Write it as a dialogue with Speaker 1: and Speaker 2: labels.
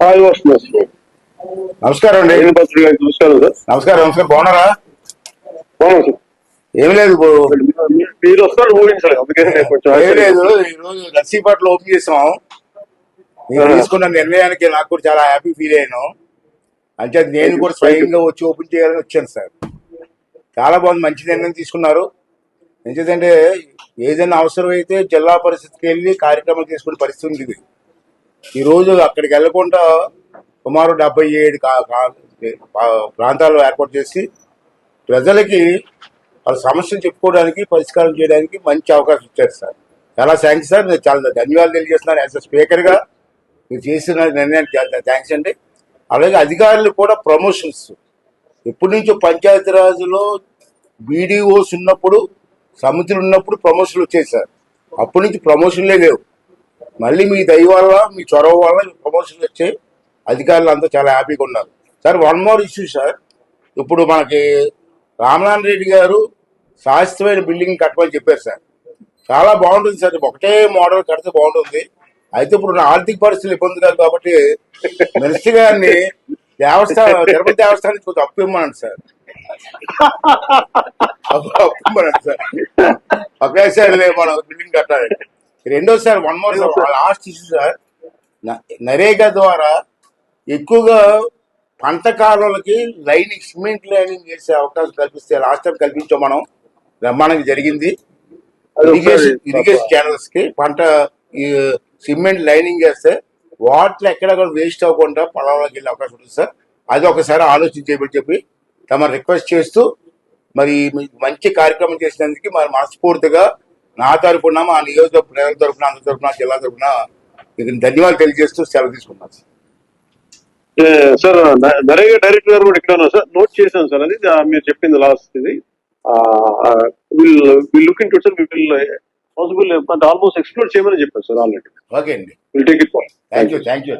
Speaker 1: వస్తుంది.
Speaker 2: నమస్కారం అండి.
Speaker 1: నమస్కారం సార్.
Speaker 2: నమస్కారం నమస్కారం. బాగున్నారా?
Speaker 1: బాగున్నాం సార్.
Speaker 2: ఏమి లేదు,
Speaker 1: మీరు వస్తారు ఊహించాలి, అందుకే
Speaker 2: ఏమి లేదు. ఈరోజు నర్సీపట్ల ఓపెన్ చేసాం. మీరు తీసుకున్న నిర్ణయానికి నాకు కూడా చాలా హ్యాపీ ఫీల్ అయ్యాను. అంటే నేను కూడా స్వయంగా వచ్చి ఓపెన్ చేయాలని వచ్చాను సార్. చాలా బాగుంది, మంచి నిర్ణయం తీసుకున్నారు. ఎందుకంటే ఏదైనా అవసరమైతే జిల్లా పరిషత్కి వెళ్ళి కార్యక్రమం చేసుకునే పరిస్థితి ఉంది. ఇది ఈ రోజు అక్కడికి వెళ్లకుండా సుమారు 77 ప్రాంతాలు ఏర్పాటు చేసి ప్రజలకి వాళ్ళ సమస్యలు చెప్పుకోవడానికి, పరిష్కారం చేయడానికి మంచి అవకాశం ఇచ్చారు సార్. చాలా థ్యాంక్స్ సార్. నేను చాలా ధన్యవాదాలు తెలియజేస్తున్నాను. యాజ్ అ స్పీకర్గా మీరు చేసిన నిర్ణయానికి చాలా థ్యాంక్స్ అండి. అలాగే అధికారులు కూడా ప్రమోషన్స్ ఎప్పటి నుంచో పంచాయతీరాజ్లో బీడీఓస్ ఉన్నప్పుడు, సమితులు ఉన్నప్పుడు ప్రమోషన్లు వచ్చాయి సార్. అప్పటి నుంచి ప్రమోషన్లే లేవు. మళ్ళీ మీ దయ వల్ల, మీ చొరవ వల్ల ప్రమోషన్లు వచ్చాయి. అధికారులు అంతా చాలా హ్యాపీగా ఉన్నారు sir. One more issue sir. ఇప్పుడు మనకి రామనారాయణ రెడ్డి గారు శాశ్వతమైన బిల్డింగ్ కట్టమని చెప్పారు సార్. చాలా బాగుంటుంది సార్. ఒకటే మోడల్ కడితే బాగుంటుంది. అయితే ఇప్పుడు నా ఆర్థిక పరిస్థితులు ఇబ్బంది కాదు కాబట్టి మినిస్టర్ గారిని తిరుపతి దేవస్థానానికి కొంచెం అప్పు ఇమ్మనండి సార్. అప్పు ఇమ్మనండి సార్. ఒకేసారి మనం బిల్డింగ్ కట్టాలి. రెండోసారి one more last issue sir. NREGA ద్వారా ఎక్కువగా పంట కాలువలకి లైనింగ్, సిమెంట్ లైనింగ్ చేసే అవకాశం కల్పిస్తే లాస్ట్ టైం కల్పించాం మనం. బ్రహ్మాండంగా జరిగింది. ఇరిగేషన్ ఛానల్స్ కి పంట సిమెంట్ లైనింగ్ చేస్తే వాటర్ ఎక్కడ కూడా వేస్ట్ అవ్వకుండా పొలంలోకి వెళ్ళే అవకాశం ఉంటుంది సార్. అది ఒకసారి ఆలోచించేయమని చెప్పి తమ రిక్వెస్ట్ చేస్తూ, మరి మంచి కార్యక్రమం చేసినందుకు మరి మనస్ఫూర్తిగా నా తరఫున, మా నియోజకవర్గ ప్రజల తరఫున, అందరి తరఫున, జిల్లా తరఫున మీకు ధన్యవాదాలు తెలియజేస్తూ సెలవు తీసుకున్నాను
Speaker 1: సార్. నరేగా డైరెక్టర్ గారు కూడా ఇక్కడ ఉన్నారు సార్. నోట్ చేశాను సార్. అది మీరు చెప్పింది లాస్ట్ ఇది. Will look into sir. Will possible almost explore చేయమని చెప్పారు సార్ ఆల్రెడీ.
Speaker 2: ఓకే అండి.
Speaker 1: Will take it.
Speaker 2: Thank you.